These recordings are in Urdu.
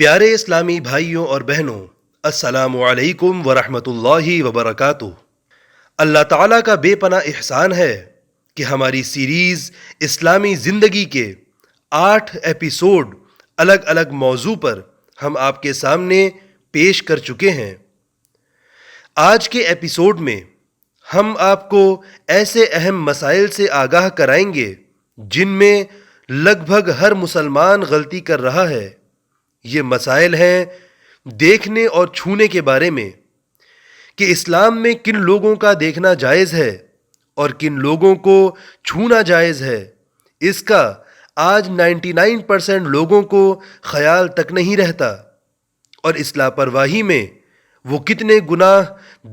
پیارے اسلامی بھائیوں اور بہنوں، السلام علیکم ورحمۃ اللہ وبرکاتہ۔ اللہ تعالیٰ کا بے پناہ احسان ہے کہ ہماری سیریز اسلامی زندگی کے 8 ایپیسوڈ الگ الگ موضوع پر ہم آپ کے سامنے پیش کر چکے ہیں۔ آج کے ایپیسوڈ میں ہم آپ کو ایسے اہم مسائل سے آگاہ کرائیں گے جن میں لگ بھگ ہر مسلمان غلطی کر رہا ہے۔ یہ مسائل ہیں دیکھنے اور چھونے کے بارے میں، کہ اسلام میں کن لوگوں کا دیکھنا جائز ہے اور کن لوگوں کو چھونا جائز ہے۔ اس کا آج 99% لوگوں کو خیال تک نہیں رہتا، اور اس لاپرواہی میں وہ کتنے گناہ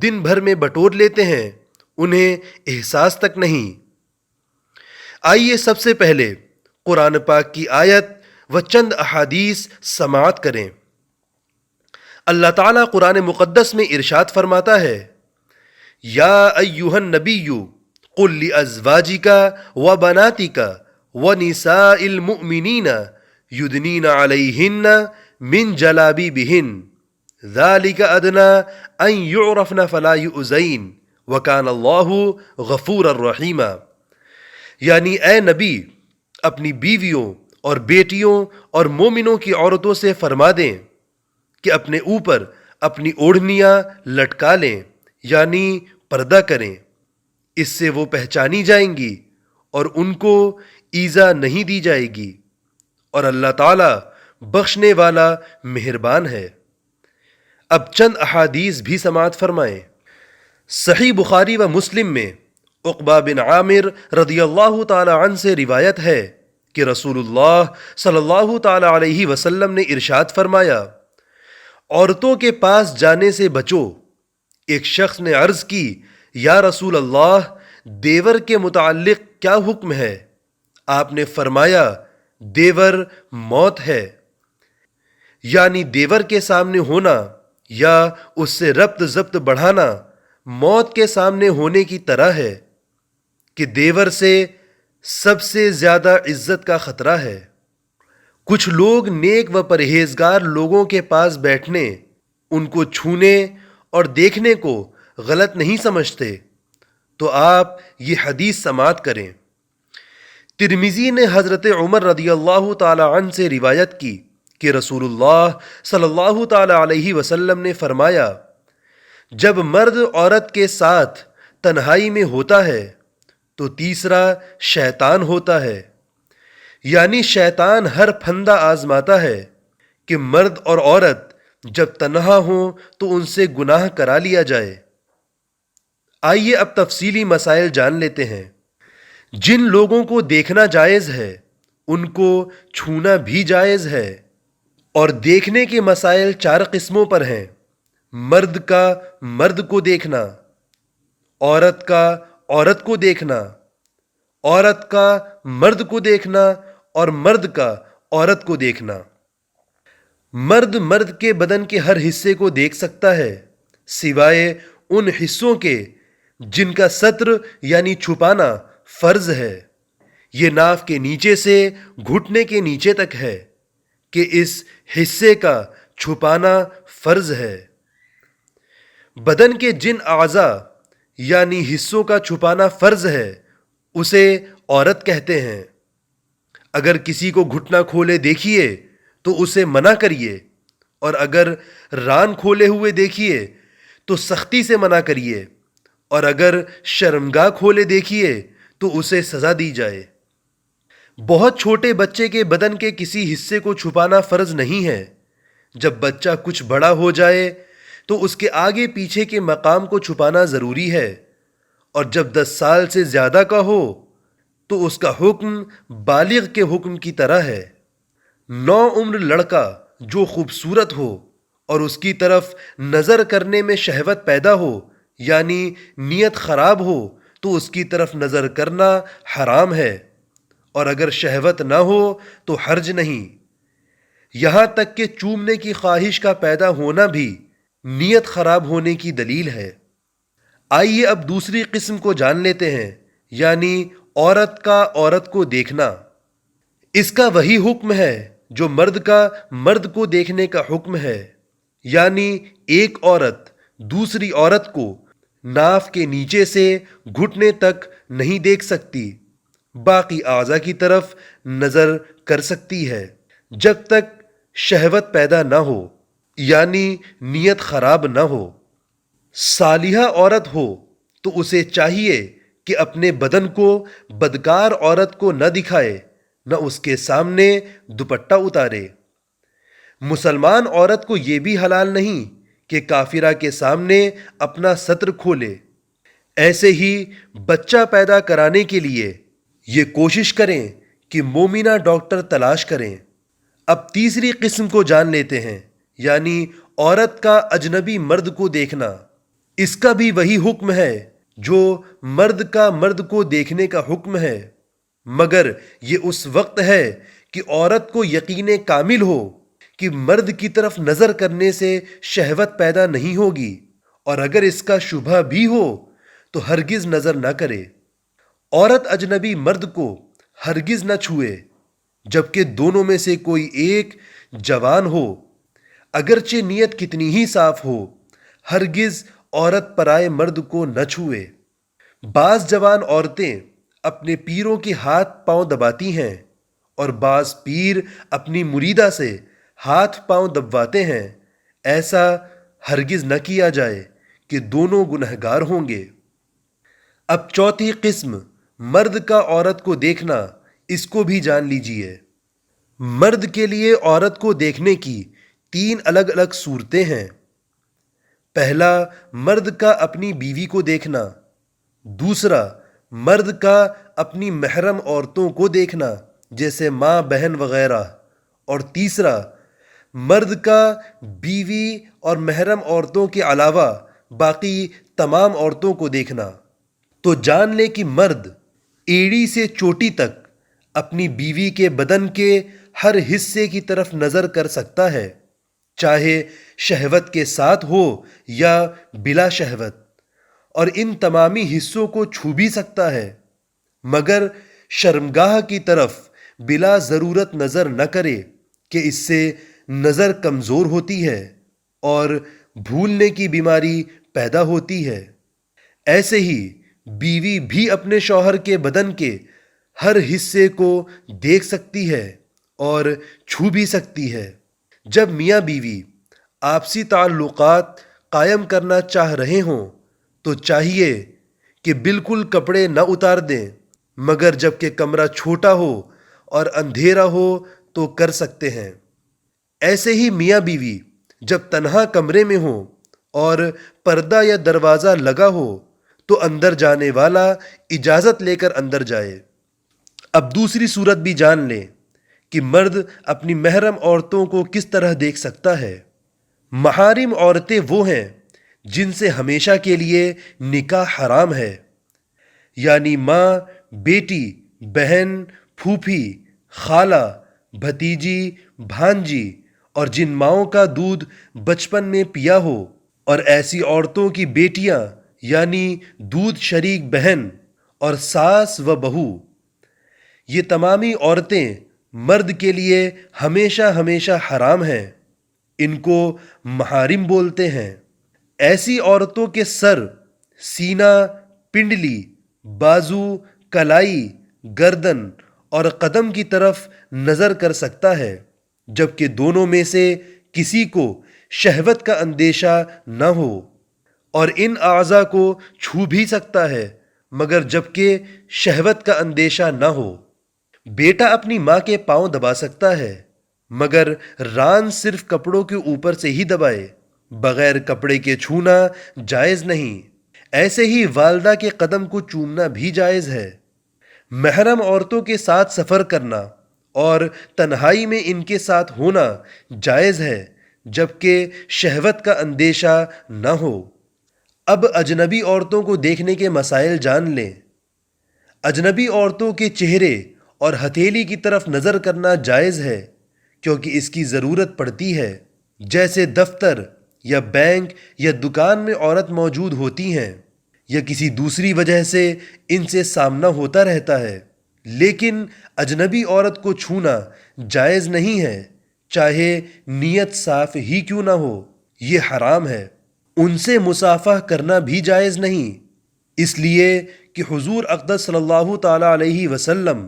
دن بھر میں بٹور لیتے ہیں انہیں احساس تک نہیں۔ آئیے سب سے پہلے قرآن پاک کی آیت و چند احادیث سماعت کریں۔ اللہ تعالیٰ قرآن مقدس میں ارشاد فرماتا ہے، یا ایہا النبی قل لازواجک و بناتک و نساء المؤمنین یدنین علیہن من جلابیبہن ذالک ادنی ان یعرفن فلا یؤذین وکان اللہ غفورا رحیما۔ یعنی اے نبی اپنی بیویوں اور بیٹیوں اور مومنوں کی عورتوں سے فرما دیں کہ اپنے اوپر اپنی اوڑھنیاں لٹکا لیں، یعنی پردہ کریں، اس سے وہ پہچانی جائیں گی اور ان کو ایذا نہیں دی جائے گی، اور اللہ تعالیٰ بخشنے والا مہربان ہے۔ اب چند احادیث بھی سماعت فرمائیں۔ صحیح بخاری و مسلم میں عقبہ بن عامر رضی اللہ تعالی عنہ سے روایت ہے کہ رسول اللہ صلی اللہ تعالی علیہ وسلم نے ارشاد فرمایا، عورتوں کے پاس جانے سے بچو۔ ایک شخص نے عرض کی، یا رسول اللہ، دیور کے متعلق کیا حکم ہے؟ آپ نے فرمایا، دیور موت ہے، یعنی دیور کے سامنے ہونا یا اس سے ربط ضبط بڑھانا موت کے سامنے ہونے کی طرح ہے، کہ دیور سے سب سے زیادہ عزت کا خطرہ ہے۔ کچھ لوگ نیک و پرہیزگار لوگوں کے پاس بیٹھنے، ان کو چھونے اور دیکھنے کو غلط نہیں سمجھتے، تو آپ یہ حدیث سماعت کریں۔ ترمذی نے حضرت عمر رضی اللہ تعالی عنہ سے روایت کی کہ رسول اللہ صلی اللہ تعالی علیہ وسلم نے فرمایا، جب مرد عورت کے ساتھ تنہائی میں ہوتا ہے تو تیسرا شیطان ہوتا ہے، یعنی شیطان ہر پھندہ آزماتا ہے کہ مرد اور عورت جب تنہا ہوں تو ان سے گناہ کرا لیا جائے۔ آئیے اب تفصیلی مسائل جان لیتے ہیں۔ جن لوگوں کو دیکھنا جائز ہے ان کو چھونا بھی جائز ہے، اور دیکھنے کے مسائل 4 قسموں پر ہیں۔ مرد کا مرد کو دیکھنا، عورت کا عورت کو دیکھنا، عورت کا مرد کو دیکھنا، اور مرد کا عورت کو دیکھنا۔ مرد مرد کے بدن کے ہر حصے کو دیکھ سکتا ہے سوائے ان حصوں کے جن کا ستر یعنی چھپانا فرض ہے۔ یہ ناف کے نیچے سے گھٹنے کے نیچے تک ہے کہ اس حصے کا چھپانا فرض ہے۔ بدن کے جن اعضاء یعنی حصوں کا چھپانا فرض ہے اسے عورت کہتے ہیں۔ اگر کسی کو گھٹنا کھولے دیکھیے تو اسے منع کریے، اور اگر ران کھولے ہوئے دیکھیے تو سختی سے منع کریے، اور اگر شرمگاہ کھولے دیکھیے تو اسے سزا دی جائے۔ بہت چھوٹے بچے کے بدن کے کسی حصے کو چھپانا فرض نہیں ہے۔ جب بچہ کچھ بڑا ہو جائے تو اس کے آگے پیچھے کے مقام کو چھپانا ضروری ہے، اور جب 10 سال سے زیادہ کا ہو تو اس کا حکم بالغ کے حکم کی طرح ہے۔ نوعمر لڑکا جو خوبصورت ہو اور اس کی طرف نظر کرنے میں شہوت پیدا ہو یعنی نیت خراب ہو تو اس کی طرف نظر کرنا حرام ہے، اور اگر شہوت نہ ہو تو حرج نہیں۔ یہاں تک کہ چومنے کی خواہش کا پیدا ہونا بھی نیت خراب ہونے کی دلیل ہے۔ آئیے اب دوسری قسم کو جان لیتے ہیں، یعنی عورت کا عورت کو دیکھنا۔ اس کا وہی حکم ہے جو مرد کا مرد کو دیکھنے کا حکم ہے، یعنی ایک عورت دوسری عورت کو ناف کے نیچے سے گھٹنے تک نہیں دیکھ سکتی، باقی اعضاء کی طرف نظر کر سکتی ہے جب تک شہوت پیدا نہ ہو، یعنی نیت خراب نہ ہو۔ صالحہ عورت ہو تو اسے چاہیے کہ اپنے بدن کو بدکار عورت کو نہ دکھائے، نہ اس کے سامنے دوپٹہ اتارے۔ مسلمان عورت کو یہ بھی حلال نہیں کہ کافرہ کے سامنے اپنا ستر کھولے۔ ایسے ہی بچہ پیدا کرانے کے لیے یہ کوشش کریں کہ مومنہ ڈاکٹر تلاش کریں۔ اب تیسری قسم کو جان لیتے ہیں، یعنی عورت کا اجنبی مرد کو دیکھنا۔ اس کا بھی وہی حکم ہے جو مرد کا مرد کو دیکھنے کا حکم ہے، مگر یہ اس وقت ہے کہ عورت کو یقین کامل ہو کہ مرد کی طرف نظر کرنے سے شہوت پیدا نہیں ہوگی، اور اگر اس کا شبہ بھی ہو تو ہرگز نظر نہ کرے۔ عورت اجنبی مرد کو ہرگز نہ چھوئے جبکہ دونوں میں سے کوئی ایک جوان ہو، اگرچہ نیت کتنی ہی صاف ہو، ہرگز عورت پرائے مرد کو نہ چھوئے۔ بعض جوان عورتیں اپنے پیروں کے ہاتھ پاؤں دباتی ہیں اور بعض پیر اپنی مریدہ سے ہاتھ پاؤں دبواتے ہیں، ایسا ہرگز نہ کیا جائے کہ دونوں گنہگار ہوں گے۔ اب چوتھی قسم مرد کا عورت کو دیکھنا، اس کو بھی جان لیجئے۔ مرد کے لیے عورت کو دیکھنے کی 3 الگ الگ صورتیں ہیں۔ پہلا، مرد کا اپنی بیوی کو دیکھنا۔ دوسرا، مرد کا اپنی محرم عورتوں کو دیکھنا جیسے ماں، بہن وغیرہ۔ اور تیسرا، مرد کا بیوی اور محرم عورتوں کے علاوہ باقی تمام عورتوں کو دیکھنا۔ تو جان لے کہ مرد ایڑی سے چوٹی تک اپنی بیوی کے بدن کے ہر حصے کی طرف نظر کر سکتا ہے، چاہے شہوت کے ساتھ ہو یا بلا شہوت، اور ان تمامی حصوں کو چھو بھی سکتا ہے، مگر شرمگاہ کی طرف بلا ضرورت نظر نہ کرے کہ اس سے نظر کمزور ہوتی ہے اور بھولنے کی بیماری پیدا ہوتی ہے۔ ایسے ہی بیوی بھی اپنے شوہر کے بدن کے ہر حصے کو دیکھ سکتی ہے اور چھو بھی سکتی ہے۔ جب میاں بیوی آپسی تعلقات قائم کرنا چاہ رہے ہوں تو چاہیے کہ بالکل کپڑے نہ اتار دیں، مگر جب کہ کمرہ چھوٹا ہو اور اندھیرا ہو تو کر سکتے ہیں۔ ایسے ہی میاں بیوی جب تنہا کمرے میں ہوں اور پردہ یا دروازہ لگا ہو تو اندر جانے والا اجازت لے کر اندر جائے۔ اب دوسری صورت بھی جان لیں کہ مرد اپنی محرم عورتوں کو کس طرح دیکھ سکتا ہے۔ محارم عورتیں وہ ہیں جن سے ہمیشہ کے لیے نکاح حرام ہے، یعنی ماں، بیٹی، بہن، پھوپھی، خالہ، بھتیجی، بھانجی، اور جن ماؤں کا دودھ بچپن میں پیا ہو، اور ایسی عورتوں کی بیٹیاں یعنی دودھ شریک بہن اور ساس و بہو۔ یہ تمامی عورتیں مرد کے لیے ہمیشہ ہمیشہ حرام ہیں، ان کو محارم بولتے ہیں۔ ایسی عورتوں کے سر، سینہ، پنڈلی، بازو، کلائی، گردن اور قدم کی طرف نظر کر سکتا ہے، جبکہ دونوں میں سے کسی کو شہوت کا اندیشہ نہ ہو، اور ان اعضاء کو چھو بھی سکتا ہے مگر جبکہ شہوت کا اندیشہ نہ ہو۔ بیٹا اپنی ماں کے پاؤں دبا سکتا ہے مگر ران صرف کپڑوں کے اوپر سے ہی دبائے، بغیر کپڑے کے چھونا جائز نہیں۔ ایسے ہی والدہ کے قدم کو چومنا بھی جائز ہے۔ محرم عورتوں کے ساتھ سفر کرنا اور تنہائی میں ان کے ساتھ ہونا جائز ہے جبکہ شہوت کا اندیشہ نہ ہو۔ اب اجنبی عورتوں کو دیکھنے کے مسائل جان لیں۔ اجنبی عورتوں کے چہرے اور ہتھیلی کی طرف نظر کرنا جائز ہے کیونکہ اس کی ضرورت پڑتی ہے، جیسے دفتر یا بینک یا دکان میں عورت موجود ہوتی ہیں یا کسی دوسری وجہ سے ان سے سامنا ہوتا رہتا ہے۔ لیکن اجنبی عورت کو چھونا جائز نہیں ہے، چاہے نیت صاف ہی کیوں نہ ہو، یہ حرام ہے۔ ان سے مصافحہ کرنا بھی جائز نہیں، اس لیے کہ حضور اقدس صلی اللہ تعالی علیہ وسلم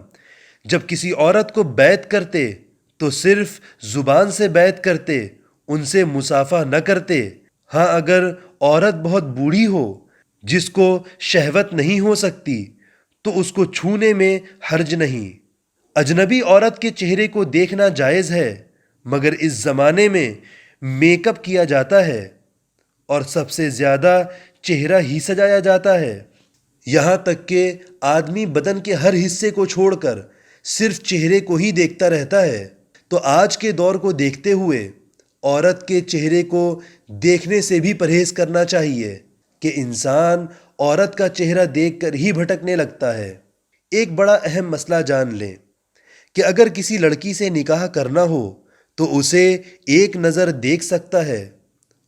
جب کسی عورت کو بیعت کرتے تو صرف زبان سے بیعت کرتے، ان سے مصافحہ نہ کرتے۔ ہاں، اگر عورت بہت بوڑھی ہو جس کو شہوت نہیں ہو سکتی تو اس کو چھونے میں حرج نہیں۔ اجنبی عورت کے چہرے کو دیکھنا جائز ہے، مگر اس زمانے میں میک اپ کیا جاتا ہے اور سب سے زیادہ چہرہ ہی سجایا جاتا ہے، یہاں تک کہ آدمی بدن کے ہر حصے کو چھوڑ کر صرف چہرے کو ہی دیکھتا رہتا ہے۔ تو آج کے دور کو دیکھتے ہوئے عورت کے چہرے کو دیکھنے سے بھی پرہیز کرنا چاہیے کہ انسان عورت کا چہرہ دیکھ کر ہی بھٹکنے لگتا ہے۔ ایک بڑا اہم مسئلہ جان لیں کہ اگر کسی لڑکی سے نکاح کرنا ہو تو اسے ایک نظر دیکھ سکتا ہے،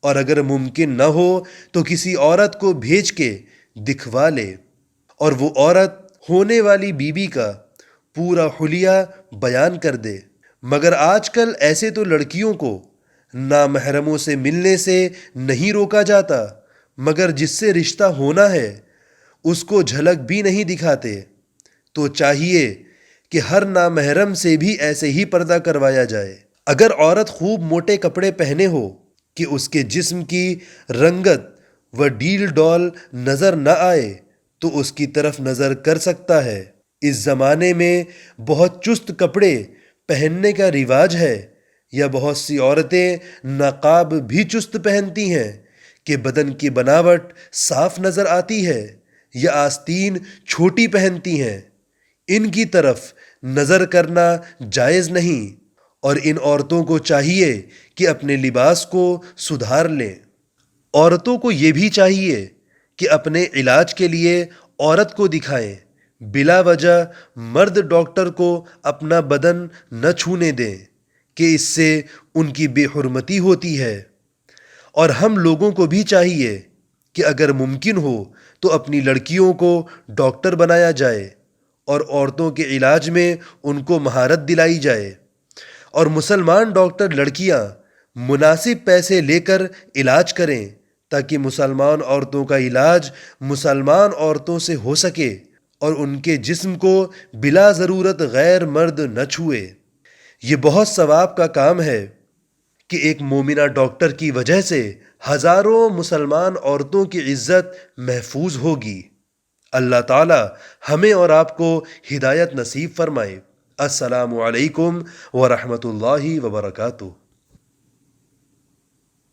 اور اگر ممکن نہ ہو تو کسی عورت کو بھیج کے دکھوا لے، اور وہ عورت ہونے والی بیوی کا پورا حلیہ بیان کر دے۔ مگر آج کل ایسے تو لڑکیوں کو نامحرموں سے ملنے سے نہیں روکا جاتا، مگر جس سے رشتہ ہونا ہے اس کو جھلک بھی نہیں دکھاتے۔ تو چاہیے کہ ہر نامحرم سے بھی ایسے ہی پردہ کروایا جائے۔ اگر عورت خوب موٹے کپڑے پہنے ہو کہ اس کے جسم کی رنگت و ڈیل ڈول نظر نہ آئے تو اس کی طرف نظر کر سکتا ہے۔ اس زمانے میں بہت چست کپڑے پہننے کا رواج ہے، یا بہت سی عورتیں نقاب بھی چست پہنتی ہیں کہ بدن کی بناوٹ صاف نظر آتی ہے، یا آستین چھوٹی پہنتی ہیں۔ ان کی طرف نظر کرنا جائز نہیں، اور ان عورتوں کو چاہیے کہ اپنے لباس کو سدھار لیں۔ عورتوں کو یہ بھی چاہیے کہ اپنے علاج کے لیے عورت کو دکھائیں، بلا وجہ مرد ڈاکٹر کو اپنا بدن نہ چھونے دیں کہ اس سے ان کی بے حرمتی ہوتی ہے۔ اور ہم لوگوں کو بھی چاہیے کہ اگر ممکن ہو تو اپنی لڑکیوں کو ڈاکٹر بنایا جائے، اور عورتوں کے علاج میں ان کو مہارت دلائی جائے، اور مسلمان ڈاکٹر لڑکیاں مناسب پیسے لے کر علاج کریں تاکہ مسلمان عورتوں کا علاج مسلمان عورتوں سے ہو سکے، اور ان کے جسم کو بلا ضرورت غیر مرد نہ چھوئے۔ یہ بہت ثواب کا کام ہے کہ ایک مومنہ ڈاکٹر کی وجہ سے ہزاروں مسلمان عورتوں کی عزت محفوظ ہوگی۔ اللہ تعالی ہمیں اور آپ کو ہدایت نصیب فرمائے۔ السلام علیکم ورحمۃ اللہ وبرکاتہ۔